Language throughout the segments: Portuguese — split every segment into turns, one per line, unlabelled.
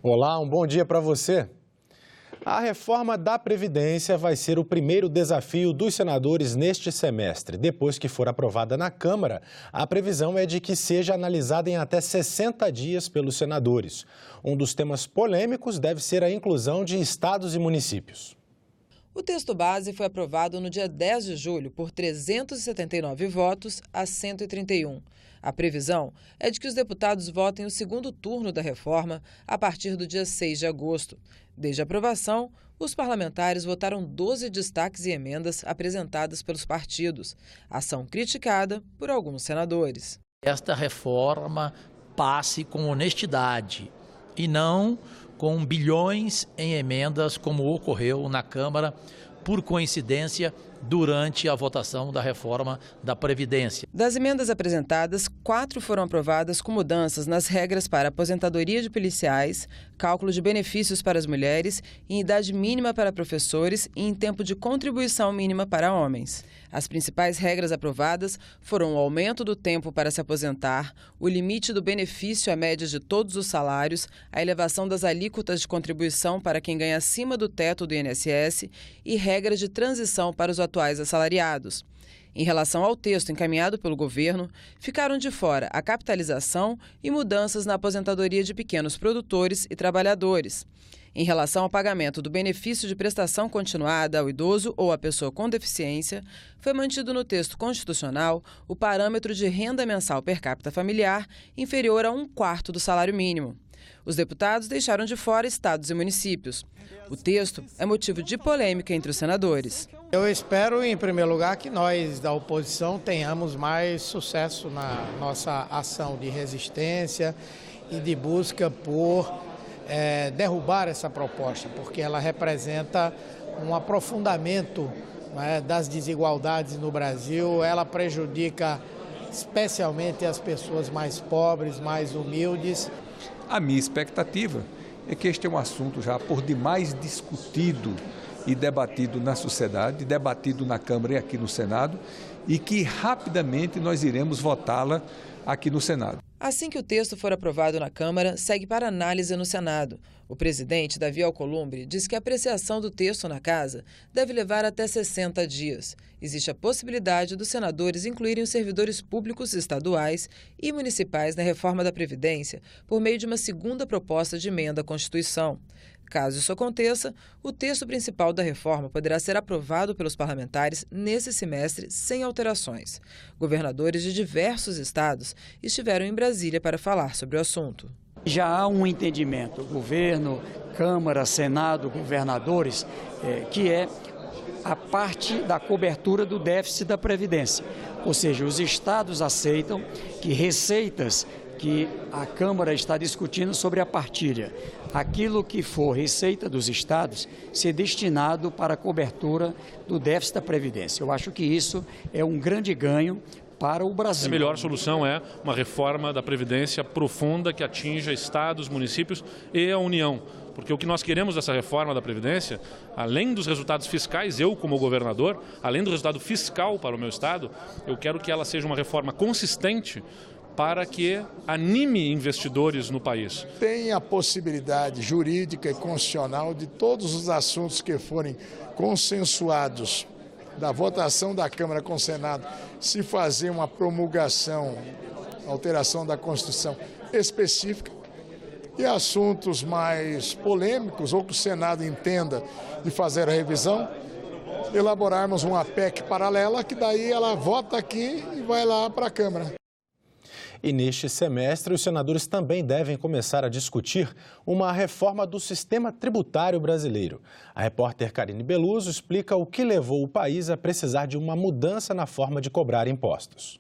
Olá, um bom dia para você. A reforma da Previdência vai ser o primeiro desafio dos senadores neste semestre. Depois que for aprovada na Câmara, a previsão é de que seja analisada em até 60 dias pelos senadores. Um dos temas polêmicos deve ser a inclusão de estados e municípios.
O texto base foi aprovado no dia 10 de julho por 379 votos a 131. A previsão é de que os deputados votem o segundo turno da reforma a partir do dia 6 de agosto. Desde a aprovação, os parlamentares votaram 12 destaques e emendas apresentadas pelos partidos, ação criticada por alguns senadores.
Esta reforma passe com honestidade e não com bilhões em emendas, como ocorreu na Câmara, por coincidência, durante a votação da reforma da Previdência.
Das emendas apresentadas, 4 foram aprovadas com mudanças nas regras para aposentadoria de policiais, cálculo de benefícios para as mulheres, em idade mínima para professores e em tempo de contribuição mínima para homens. As principais regras aprovadas foram o aumento do tempo para se aposentar, o limite do benefício à média de todos os salários, a elevação das alíquotas de contribuição para quem ganha acima do teto do INSS e regras de transição para os atuais assalariados. Em relação ao texto encaminhado pelo governo, ficaram de fora a capitalização e mudanças na aposentadoria de pequenos produtores e trabalhadores. Em relação ao pagamento do benefício de prestação continuada ao idoso ou à pessoa com deficiência, foi mantido no texto constitucional o parâmetro de renda mensal per capita familiar inferior a 1/4 do salário mínimo. Os deputados deixaram de fora estados e municípios. O texto é motivo de polêmica entre os senadores.
Eu espero, em primeiro lugar, que nós da oposição tenhamos mais sucesso na nossa ação de resistência e de busca por derrubar essa proposta, porque ela representa um aprofundamento, né, das desigualdades no Brasil, ela prejudica especialmente as pessoas mais pobres, mais humildes.
A minha expectativa é que este é um assunto já por demais discutido e debatido na sociedade, debatido na Câmara e aqui no Senado, e que rapidamente nós iremos votá-la aqui no Senado.
Assim que o texto for aprovado na Câmara, segue para análise no Senado. O presidente, Davi Alcolumbre, diz que a apreciação do texto na Casa deve levar até 60 dias. Existe a possibilidade dos senadores incluírem os servidores públicos estaduais e municipais na reforma da Previdência por meio de uma segunda proposta de emenda à Constituição. Caso isso aconteça, o texto principal da reforma poderá ser aprovado pelos parlamentares nesse semestre sem alterações. Governadores de diversos estados estiveram em Brasília para falar sobre o assunto.
Já há um entendimento, governo, Câmara, Senado, governadores, que é a parte da cobertura do déficit da Previdência. Ou seja, os estados aceitam que receitas que a Câmara está discutindo sobre a partilha, aquilo que for receita dos estados, ser destinado para a cobertura do déficit da Previdência. Eu acho que isso é um grande ganho para o Brasil.
A melhor solução é uma reforma da Previdência profunda que atinja estados, municípios e a União. Porque o que nós queremos dessa reforma da Previdência, além dos resultados fiscais, eu como governador, além do resultado fiscal para o meu estado, eu quero que ela seja uma reforma consistente para que anime investidores no país.
Tem a possibilidade jurídica e constitucional de todos os assuntos que forem consensuados da votação da Câmara com o Senado, se fazer uma promulgação, alteração da Constituição específica, e assuntos mais polêmicos, ou que o Senado entenda de fazer a revisão, elaborarmos uma PEC paralela, que daí ela vota aqui e vai lá para a Câmara.
E neste semestre, os senadores também devem começar a discutir uma reforma do sistema tributário brasileiro. A repórter Karine Beluso explica o que levou o país a precisar de uma mudança na forma de cobrar impostos.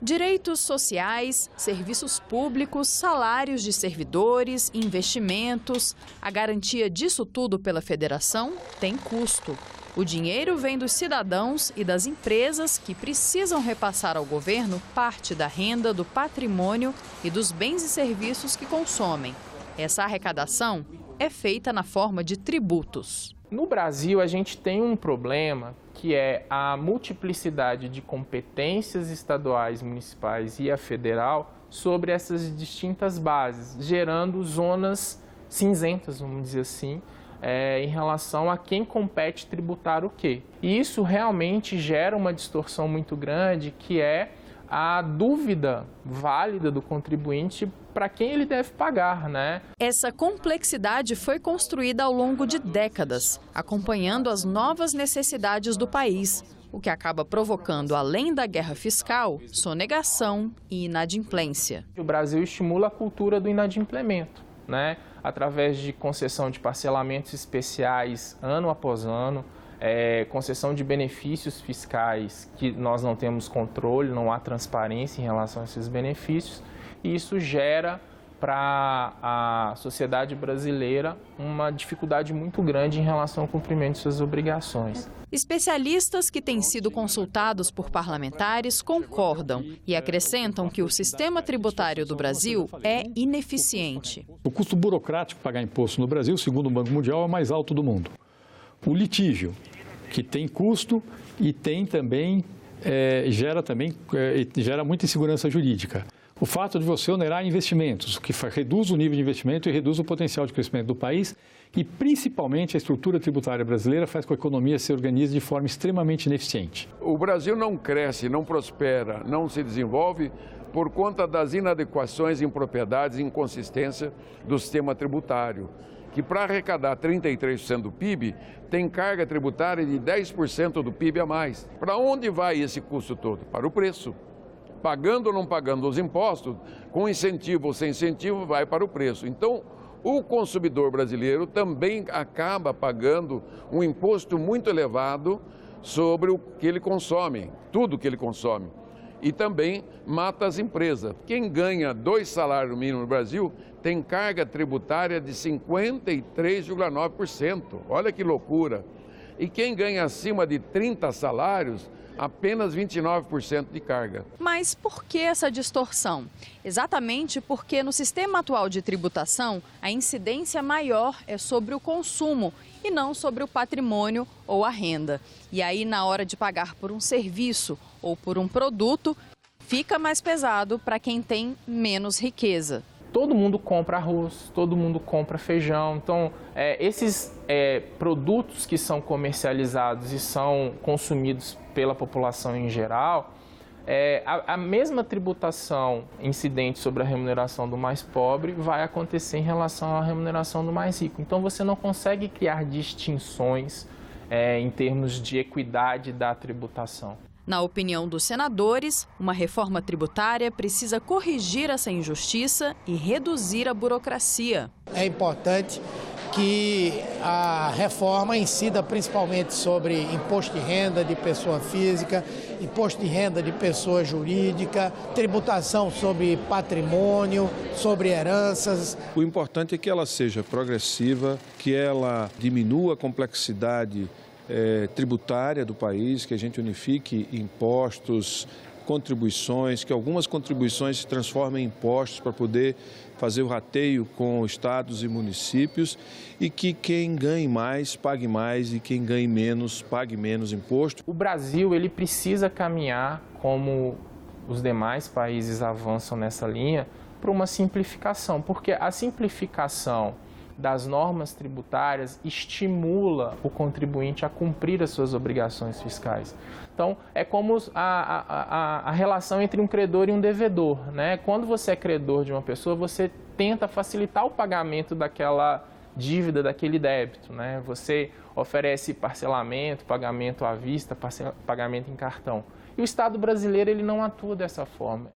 Direitos sociais, serviços públicos, salários de servidores, investimentos. A garantia disso tudo pela federação tem custo. O dinheiro vem dos cidadãos e das empresas que precisam repassar ao governo parte da renda, do patrimônio e dos bens e serviços que consomem. Essa arrecadação é feita na forma de tributos.
No Brasil, a gente tem um problema que é a multiplicidade de competências estaduais, municipais e a federal sobre essas distintas bases, gerando zonas cinzentas, vamos dizer assim, em relação a quem compete tributar o quê. E isso realmente gera uma distorção muito grande, que é a dúvida válida do contribuinte para quem ele deve pagar, né?
Essa complexidade foi construída ao longo de décadas, acompanhando as novas necessidades do país, o que acaba provocando, além da guerra fiscal, sonegação e inadimplência.
O Brasil estimula a cultura do inadimplemento, né? Através de concessão de parcelamentos especiais ano após ano, concessão de benefícios fiscais que nós não temos controle, não há transparência em relação a esses benefícios, e isso gera para a sociedade brasileira uma dificuldade muito grande em relação ao cumprimento de suas obrigações.
Especialistas que têm sido consultados por parlamentares concordam e acrescentam que o sistema tributário do Brasil é ineficiente.
O custo burocrático para pagar imposto no Brasil, segundo o Banco Mundial, é o mais alto do mundo. O litígio, que tem custo e tem também, gera muita insegurança jurídica. O fato de você onerar investimentos, o que reduz o nível de investimento e reduz o potencial de crescimento do país, e principalmente a estrutura tributária brasileira faz com que a economia se organize de forma extremamente ineficiente.
O Brasil não cresce, não prospera, não se desenvolve por conta das inadequações, impropriedades e inconsistência do sistema tributário, que para arrecadar 33% do PIB, tem carga tributária de 10% do PIB a mais. Para onde vai esse custo todo? Para o preço. Pagando ou não pagando os impostos, com incentivo ou sem incentivo, vai para o preço. Então, o consumidor brasileiro também acaba pagando um imposto muito elevado sobre o que ele consome, tudo que ele consome. E também mata as empresas. Quem ganha 2 salários mínimos no Brasil tem carga tributária de 53,9%. Olha que loucura. E quem ganha acima de 30 salários, apenas 29% de carga.
Mas por que essa distorção? Exatamente porque no sistema atual de tributação, a incidência maior é sobre o consumo e não sobre o patrimônio ou a renda. E aí, na hora de pagar por um serviço ou por um produto, fica mais pesado para quem tem menos riqueza.
Todo mundo compra arroz, todo mundo compra feijão. Então, esses produtos que são comercializados e são consumidos pela população em geral, a mesma tributação incidente sobre a remuneração do mais pobre vai acontecer em relação à remuneração do mais rico. Então, você não consegue criar distinções em termos de equidade da tributação.
Na opinião dos senadores, uma reforma tributária precisa corrigir essa injustiça e reduzir a burocracia.
É importante que a reforma incida principalmente sobre imposto de renda de pessoa física, imposto de renda de pessoa jurídica, tributação sobre patrimônio, sobre heranças.
O importante é que ela seja progressiva, que ela diminua a complexidade tributária do país, que a gente unifique impostos, contribuições, que algumas contribuições se transformem em impostos para poder fazer o rateio com estados e municípios e que quem ganhe mais, pague mais e quem ganhe menos, pague menos imposto.
O Brasil ele precisa caminhar, como os demais países avançam nessa linha, para uma simplificação, porque a simplificação das normas tributárias estimula o contribuinte a cumprir as suas obrigações fiscais. Então, é como a relação entre um credor e um devedor, né? Quando você é credor de uma pessoa, você tenta facilitar o pagamento daquela dívida, daquele débito, né? Você oferece parcelamento, pagamento à vista, pagamento em cartão. E o Estado brasileiro ele não atua dessa forma.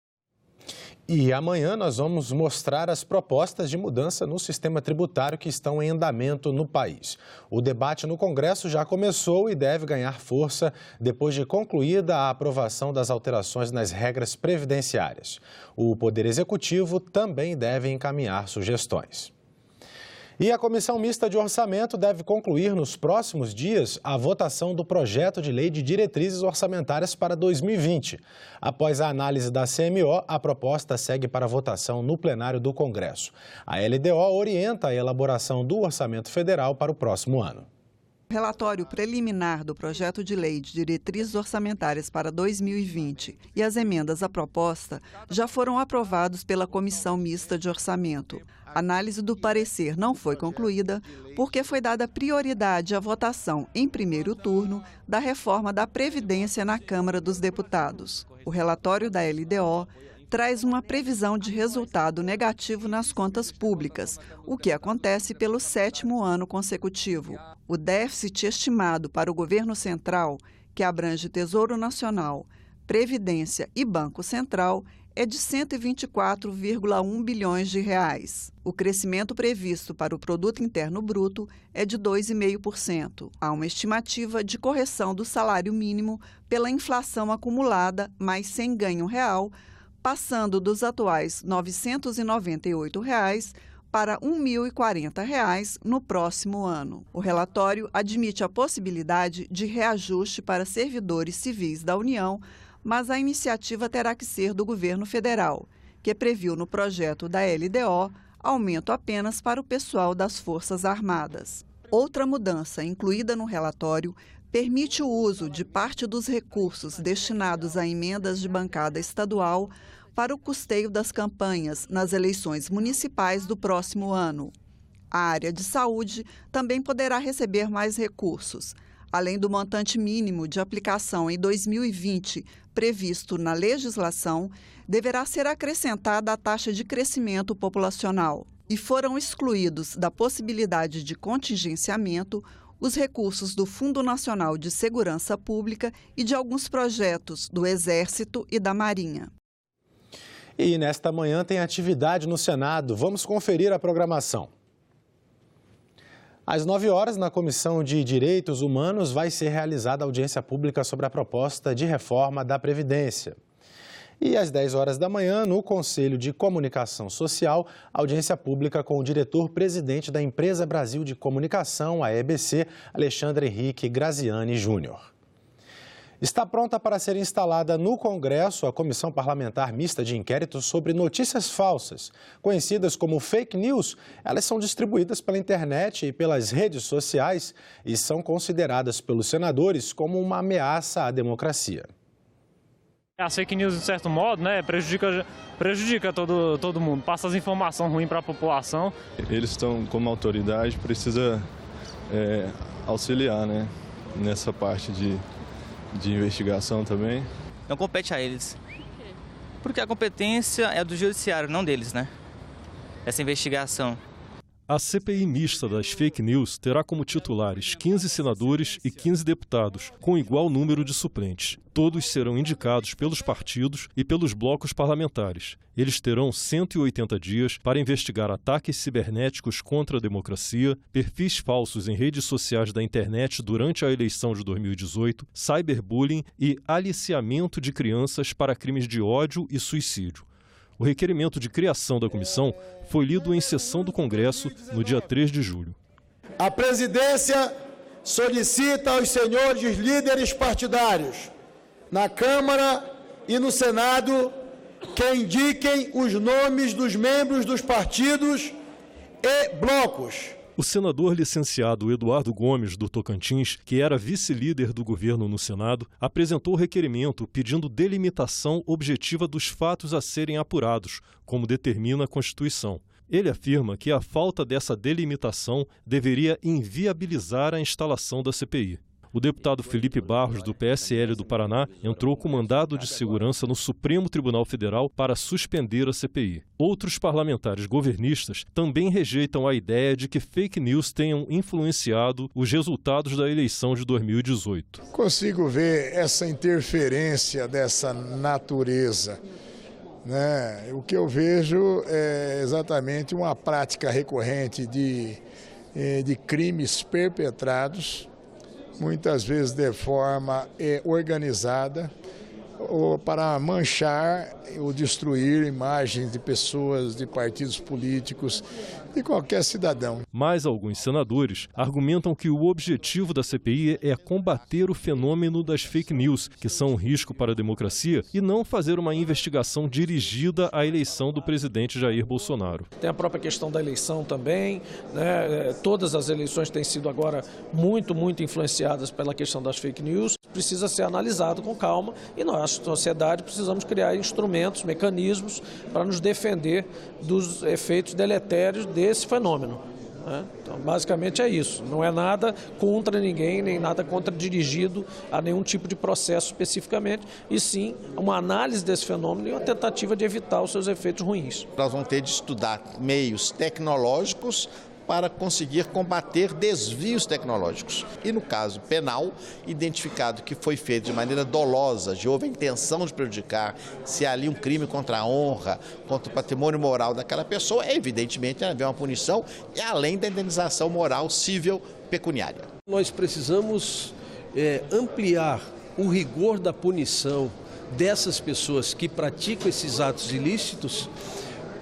E amanhã nós vamos mostrar as propostas de mudança no sistema tributário que estão em andamento no país. O debate no Congresso já começou e deve ganhar força depois de concluída a aprovação das alterações nas regras previdenciárias. O Poder Executivo também deve encaminhar sugestões. E a Comissão Mista de Orçamento deve concluir nos próximos dias a votação do projeto de lei de diretrizes orçamentárias para 2020. Após a análise da CMO, a proposta segue para votação no plenário do Congresso. A LDO orienta a elaboração do orçamento federal para o próximo ano.
O relatório preliminar do projeto de lei de diretrizes orçamentárias para 2020 e as emendas à proposta já foram aprovados pela Comissão Mista de Orçamento. A análise do parecer não foi concluída porque foi dada prioridade à votação em primeiro turno da reforma da Previdência na Câmara dos Deputados. O relatório da LDO traz uma previsão de resultado negativo nas contas públicas, o que acontece pelo 7º ano consecutivo. O déficit estimado para o governo central, que abrange Tesouro Nacional, Previdência e Banco Central, é de 124,1 bilhões de reais. O crescimento previsto para o Produto Interno Bruto é de 2,5%. Há uma estimativa de correção do salário mínimo pela inflação acumulada, mas sem ganho real, passando dos atuais R$ 998 para R$ 1.040 no próximo ano. O relatório admite a possibilidade de reajuste para servidores civis da União, mas a iniciativa terá que ser do governo federal, que previu no projeto da LDO aumento apenas para o pessoal das Forças Armadas. Outra mudança incluída no relatório permite o uso de parte dos recursos destinados a emendas de bancada estadual para o custeio das campanhas nas eleições municipais do próximo ano. A área de saúde também poderá receber mais recursos. Além do montante mínimo de aplicação em 2020 previsto na legislação, deverá ser acrescentada a taxa de crescimento populacional. E foram excluídos da possibilidade de contingenciamento os recursos do Fundo Nacional de Segurança Pública e de alguns projetos do Exército e da Marinha.
E nesta manhã tem atividade no Senado. Vamos conferir a programação. Às 9 horas, na Comissão de Direitos Humanos, vai ser realizada audiência pública sobre a proposta de reforma da Previdência. E às 10 horas da manhã, no Conselho de Comunicação Social, audiência pública com o diretor-presidente da Empresa Brasil de Comunicação, a EBC, Alexandre Henrique Graziani Júnior. Está pronta para ser instalada no Congresso a Comissão Parlamentar Mista de Inquérito sobre notícias falsas. Conhecidas como fake news, elas são distribuídas pela internet e pelas redes sociais e são consideradas pelos senadores como uma ameaça à democracia.
As fake news, de certo modo, prejudica todo mundo, passa as informações ruins para a população.
Eles estão como autoridade, precisa auxiliar, nessa parte de investigação também.
Não compete a eles. Por quê? Porque a competência é do judiciário, não deles, Essa investigação.
A CPI mista das fake news terá como titulares 15 senadores e 15 deputados, com igual número de suplentes. Todos serão indicados pelos partidos e pelos blocos parlamentares. Eles terão 180 dias para investigar ataques cibernéticos contra a democracia, perfis falsos em redes sociais da internet durante a eleição de 2018, cyberbullying e aliciamento de crianças para crimes de ódio e suicídio. O requerimento de criação da comissão foi lido em sessão do Congresso no dia 3 de julho.
A presidência solicita aos senhores líderes partidários, na Câmara e no Senado, que indiquem os nomes dos membros dos partidos e blocos.
O senador licenciado Eduardo Gomes, do Tocantins, que era vice-líder do governo no Senado, apresentou o requerimento pedindo delimitação objetiva dos fatos a serem apurados, como determina a Constituição. Ele afirma que a falta dessa delimitação deveria inviabilizar a instalação da CPI. O deputado Felipe Barros, do PSL do Paraná, entrou com mandado de segurança no Supremo Tribunal Federal para suspender a CPI. Outros parlamentares governistas também rejeitam a ideia de que fake news tenham influenciado os resultados da eleição de 2018.
Consigo ver essa interferência dessa natureza. O que eu vejo é exatamente uma prática recorrente de crimes perpetrados, muitas vezes de forma organizada, para manchar ou destruir imagens de pessoas, de partidos políticos, de qualquer cidadão.
Mas alguns senadores argumentam que o objetivo da CPI é combater o fenômeno das fake news, que são um risco para a democracia, e não fazer uma investigação dirigida à eleição do presidente Jair Bolsonaro.
Tem a própria questão da eleição também, né? Todas as eleições têm sido agora muito influenciadas pela questão das fake news. Precisa ser analisado com calma e nós, sociedade, precisamos criar instrumentos, mecanismos para nos defender dos efeitos deletérios desse fenômeno. Então, basicamente é isso. Não é nada contra ninguém, nem nada contra dirigido a nenhum tipo de processo especificamente, e sim uma análise desse fenômeno e uma tentativa de evitar os seus efeitos ruins.
Nós vamos ter de estudar meios tecnológicos para conseguir combater desvios tecnológicos. E no caso penal, identificado que foi feito de maneira dolosa, de houve a intenção de prejudicar, se há ali um crime contra a honra, contra o patrimônio moral daquela pessoa, evidentemente haver uma punição, e além da indenização moral civil pecuniária.
Nós precisamos ampliar o rigor da punição dessas pessoas que praticam esses atos ilícitos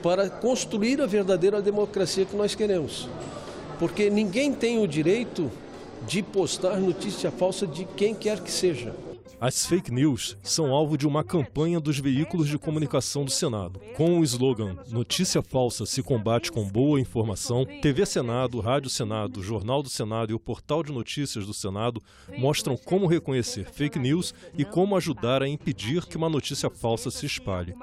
para construir a verdadeira democracia que nós queremos. Porque ninguém tem o direito de postar notícia falsa de quem quer que seja.
As fake news são alvo de uma campanha dos veículos de comunicação do Senado. Com o slogan "Notícia falsa se combate com boa informação", TV Senado, Rádio Senado, Jornal do Senado e o Portal de Notícias do Senado mostram como reconhecer fake news e como ajudar a impedir que uma notícia falsa se espalhe.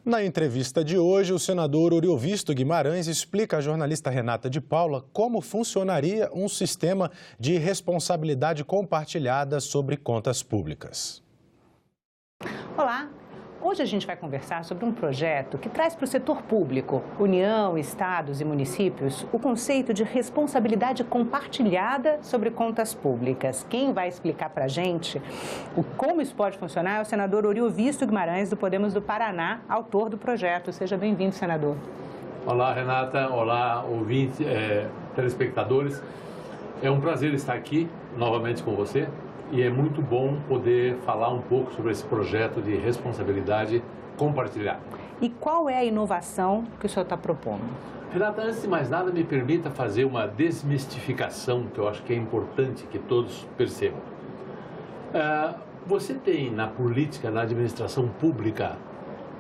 Na entrevista de hoje, o senador Oriovisto Guimarães explica à jornalista Renata de Paula como funcionaria um sistema de responsabilidade compartilhada sobre contas públicas.
Olá! Hoje a gente vai conversar sobre um projeto que traz para o setor público, União, estados e municípios, o conceito de responsabilidade compartilhada sobre contas públicas. Quem vai explicar para a gente como isso pode funcionar é o senador Oriovisto Guimarães, do Podemos do Paraná, autor do projeto. Seja bem-vindo, senador.
Olá, Renata. Olá, ouvintes, telespectadores. É um prazer estar aqui novamente com você. E é muito bom poder falar um pouco sobre esse projeto de responsabilidade compartilhada.
E qual é a inovação que o senhor está propondo?
Renata, antes de mais nada, me permita fazer uma desmistificação que eu acho que é importante que todos percebam. Você tem na política, na administração pública,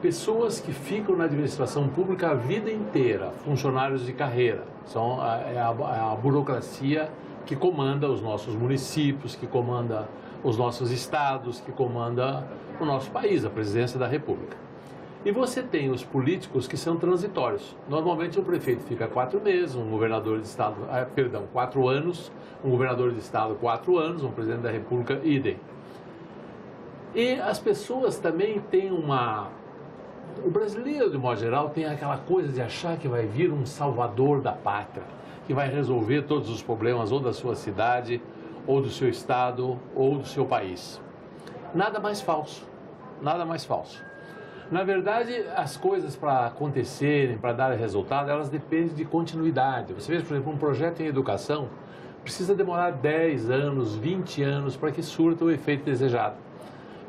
pessoas que ficam na administração pública a vida inteira, funcionários de carreira. São a burocracia que comanda os nossos municípios, que comanda os nossos estados, que comanda o nosso país, a presidência da República. E você tem os políticos que são transitórios. Normalmente o prefeito fica 4 meses, um governador de estado, 4 anos, um governador de estado 4 anos, um presidente da República, idem. E as pessoas também têm O brasileiro, de modo geral, tem aquela coisa de achar que vai vir um salvador da pátria, que vai resolver todos os problemas ou da sua cidade, ou do seu estado, ou do seu país. Nada mais falso, nada mais falso. Na verdade, as coisas para acontecerem, para dar resultado, elas dependem de continuidade. Você vê, por exemplo, um projeto em educação precisa demorar 10 anos, 20 anos para que surta o efeito desejado.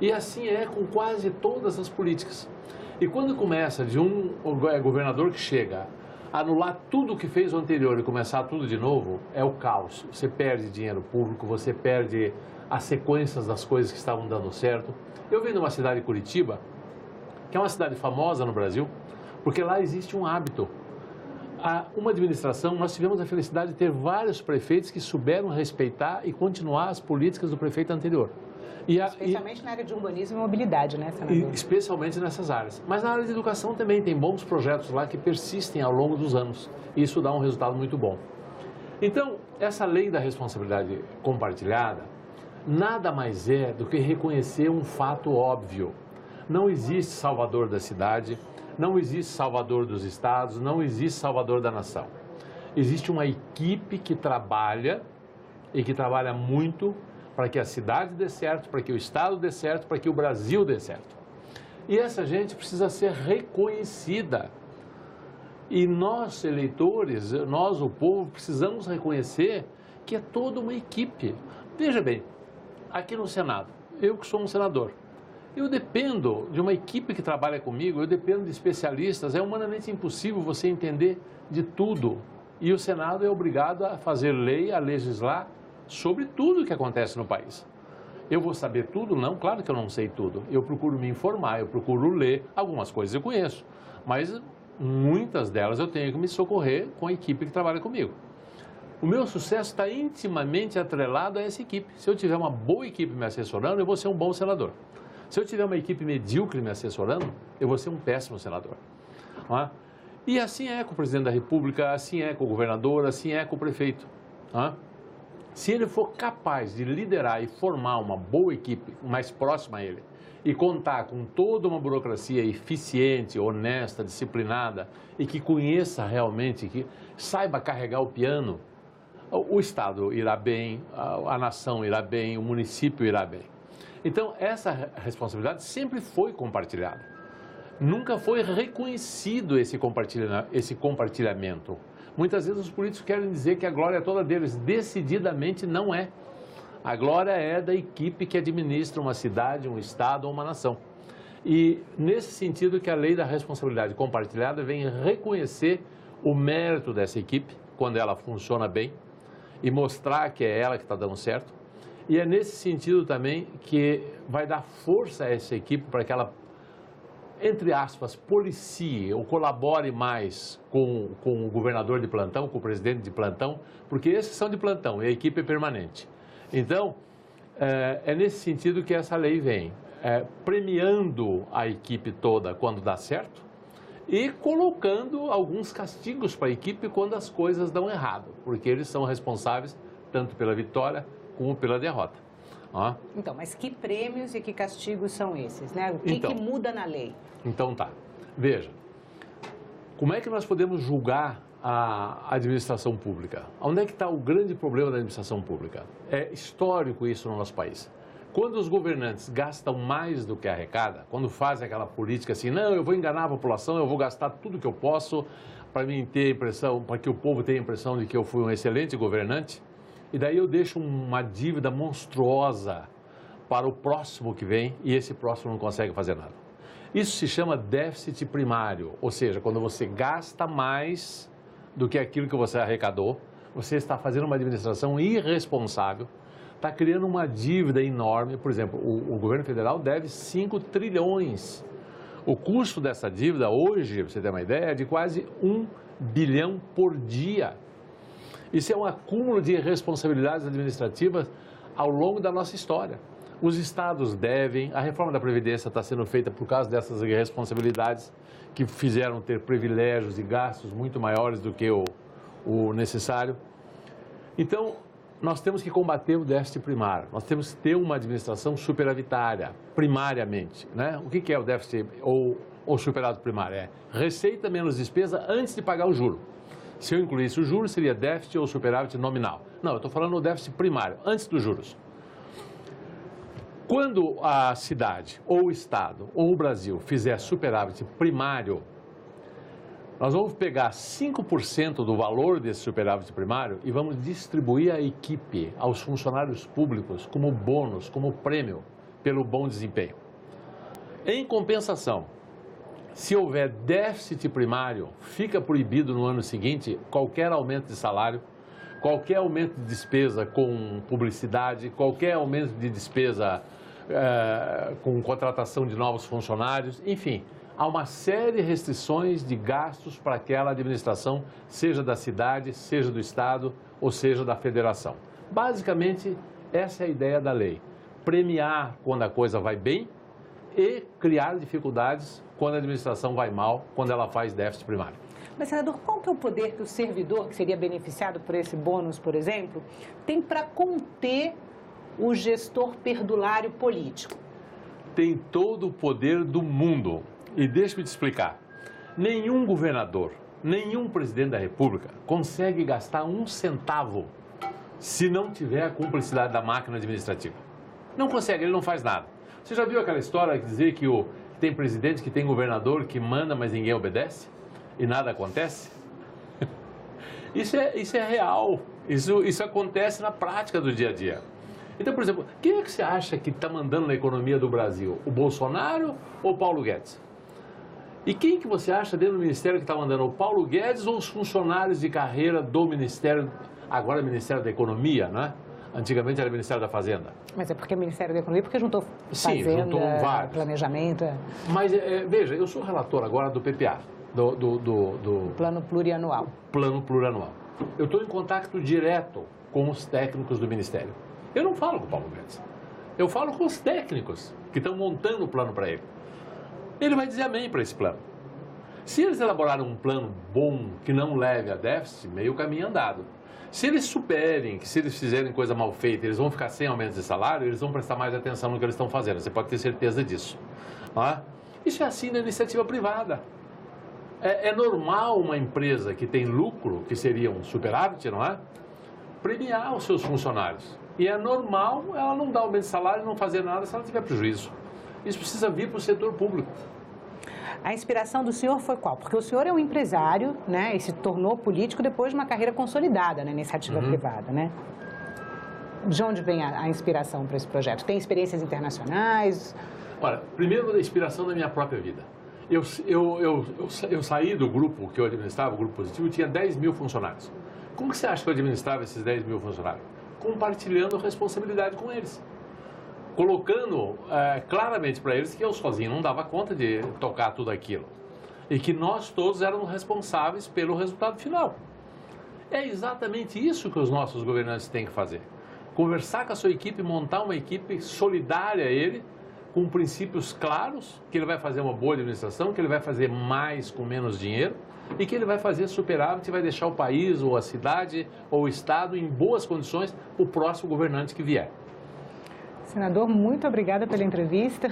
E assim é com quase todas as políticas. E quando começa de um governador que chega a anular tudo o que fez o anterior e começar tudo de novo, é o caos. Você perde dinheiro público, você perde as sequências das coisas que estavam dando certo. Eu venho de uma cidade, Curitiba, que é uma cidade famosa no Brasil, porque lá existe um hábito. Uma administração, nós tivemos a felicidade de ter vários prefeitos que souberam respeitar e continuar as políticas do prefeito anterior.
Especialmente na área de urbanismo e mobilidade, né, senador?
Especialmente nessas áreas. Mas na área de educação também tem bons projetos lá que persistem ao longo dos anos. E isso dá um resultado muito bom. Então, essa lei da responsabilidade compartilhada nada mais é do que reconhecer um fato óbvio. Não existe salvador da cidade, não existe salvador dos estados, não existe salvador da nação. Existe uma equipe que trabalha e que trabalha muito para que a cidade dê certo, para que o estado dê certo, para que o Brasil dê certo. E essa gente precisa ser reconhecida. E nós, eleitores, nós, o povo, precisamos reconhecer que é toda uma equipe. Veja bem, aqui no Senado, eu que sou um senador, Eu dependo de uma equipe que trabalha comigo, eu dependo de especialistas. É humanamente impossível você entender de tudo. E o Senado é obrigado a fazer lei, a legislar sobre tudo que acontece no país. Eu vou saber tudo? Não, claro que eu não sei tudo. Eu procuro me informar, eu procuro ler. Algumas coisas eu conheço, mas muitas delas eu tenho que me socorrer com a equipe que trabalha comigo. O meu sucesso está intimamente atrelado a essa equipe. Se eu tiver uma boa equipe me assessorando, eu vou ser um bom senador. Se eu tiver uma equipe medíocre me assessorando, eu vou ser um péssimo senador. Não é? E assim é com o presidente da República, assim é com o governador, assim é com o prefeito. Não é? Se ele for capaz de liderar e formar uma boa equipe mais próxima a ele e contar com toda uma burocracia eficiente, honesta, disciplinada e que conheça realmente, que saiba carregar o piano, o Estado irá bem, a nação irá bem, o município irá bem. Então, essa responsabilidade sempre foi compartilhada. Nunca foi reconhecido esse compartilhamento. Muitas vezes os políticos querem dizer que a glória é toda deles. Decididamente não é. A glória é da equipe que administra uma cidade, um estado ou uma nação. E nesse sentido que a lei da responsabilidade compartilhada vem reconhecer o mérito dessa equipe, quando ela funciona bem, e mostrar que é ela que está dando certo. E é nesse sentido também que vai dar força a essa equipe para que ela, entre aspas, policie ou colabore mais com o governador de plantão, com o presidente de plantão, porque esses são de plantão e a equipe é permanente. Então, é nesse sentido que essa lei vem, premiando a equipe toda quando dá certo e colocando alguns castigos para a equipe quando as coisas dão errado, porque eles são responsáveis tanto pela vitória como pela derrota.
Então, mas que prêmios e que castigos são esses, né? O que muda na lei?
Então tá, veja, como é que nós podemos julgar a administração pública? Onde é que está o grande problema da administração pública? É histórico isso no nosso país. Quando os governantes gastam mais do que arrecada, quando fazem aquela política assim, não, eu vou enganar a população, eu vou gastar tudo que eu posso para mim ter a impressão, para que o povo tenha a impressão de que eu fui um excelente governante, e daí eu deixo uma dívida monstruosa para o próximo que vem e esse próximo não consegue fazer nada. Isso se chama déficit primário, ou seja, quando você gasta mais do que aquilo que você arrecadou, você está fazendo uma administração irresponsável, está criando uma dívida enorme. Por exemplo, o governo federal deve 5 trilhões. O custo dessa dívida hoje, para você ter uma ideia, é de quase 1 bilhão por dia. Isso é um acúmulo de responsabilidades administrativas ao longo da nossa história. Os estados devem, a reforma da Previdência está sendo feita por causa dessas irresponsabilidades que fizeram ter privilégios e gastos muito maiores do que o necessário. Então, nós temos que combater o déficit primário, nós temos que ter uma administração superavitária, primariamente, né? O que é o déficit ou superávit primário? É receita menos despesa antes de pagar o juro. Se eu incluísse o juro, seria déficit ou superávit nominal. Não, eu estou falando do déficit primário, antes dos juros. Quando a cidade, ou o estado, ou o Brasil fizer superávit primário, nós vamos pegar 5% do valor desse superávit primário e vamos distribuir à equipe, aos funcionários públicos, como bônus, como prêmio pelo bom desempenho. Em compensação, se houver déficit primário, fica proibido no ano seguinte qualquer aumento de salário, qualquer aumento de despesa com publicidade, qualquer aumento de despesa com contratação de novos funcionários, enfim, há uma série de restrições de gastos para aquela administração, seja da cidade, seja do estado ou seja da federação. Basicamente, essa é a ideia da lei, premiar quando a coisa vai bem e criar dificuldades quando a administração vai mal, quando ela faz déficit primário.
Mas, senador, qual que é o poder que o servidor, que seria beneficiado por esse bônus, por exemplo, tem para conter o gestor perdulário político?
Tem todo o poder do mundo. E deixa-me te explicar. Nenhum governador, nenhum presidente da República consegue gastar um centavo se não tiver a cumplicidade da máquina administrativa. Não consegue, ele não faz nada. Você já viu aquela história de dizer que tem presidente, que tem governador que manda, mas ninguém obedece? E nada acontece? Isso é real. Isso acontece na prática do dia a dia. Então, por exemplo, quem é que você acha que está mandando na economia do Brasil? O Bolsonaro ou o Paulo Guedes? E quem que você acha dentro do Ministério que está mandando? O Paulo Guedes ou os funcionários de carreira do Ministério, agora é Ministério da Economia, né? Antigamente era Ministério da Fazenda.
Mas é porque é Ministério da Economia, porque juntou Fazenda,
juntou vários.
Planejamento.
Mas, veja, eu sou relator agora do PPA, do
Plano Plurianual.
Plano Plurianual. Eu estou em contato direto com os técnicos do Ministério. Eu não falo com o Paulo Guedes. Eu falo com os técnicos que estão montando o plano para ele. Ele vai dizer amém para esse plano. Se eles elaborarem um plano bom, que não leve a déficit, meio caminho andado. Se eles superem que se eles fizerem coisa mal feita, eles vão ficar sem aumento de salário, eles vão prestar mais atenção no que eles estão fazendo. Você pode ter certeza disso. Isso é assim na iniciativa privada. É normal uma empresa que tem lucro, que seria um superávit, não é? Premiar os seus funcionários. E é normal ela não dar aumento de salário e não fazer nada se ela tiver prejuízo. Isso precisa vir para o setor público.
A inspiração do senhor foi qual? Porque o senhor é um empresário, né, e se tornou político depois de uma carreira consolidada na iniciativa privada, né? De onde vem a inspiração para esse projeto? Tem experiências internacionais?
Olha, primeiro da inspiração da minha própria vida. Eu saí do grupo que eu administrava, o Grupo Positivo, tinha 10 mil funcionários. Como que você acha que eu administrava esses 10 mil funcionários? Compartilhando a responsabilidade com eles. Colocando claramente para eles que eu sozinho não dava conta de tocar tudo aquilo. E que nós todos éramos responsáveis pelo resultado final. É exatamente isso que os nossos governantes têm que fazer. Conversar com a sua equipe, montar uma equipe solidária a ele, com princípios claros, que ele vai fazer uma boa administração, que ele vai fazer mais com menos dinheiro e que ele vai fazer superávit e vai deixar o país, ou a cidade, ou o estado em boas condições para o próximo governante que vier.
Senador, muito obrigada pela entrevista.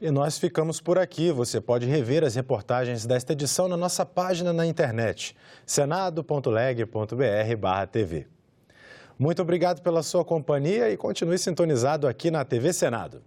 E nós ficamos por aqui. Você pode rever as reportagens desta edição na nossa página na internet, senado.leg.br/tv. Muito obrigado pela sua companhia e continue sintonizado aqui na TV Senado.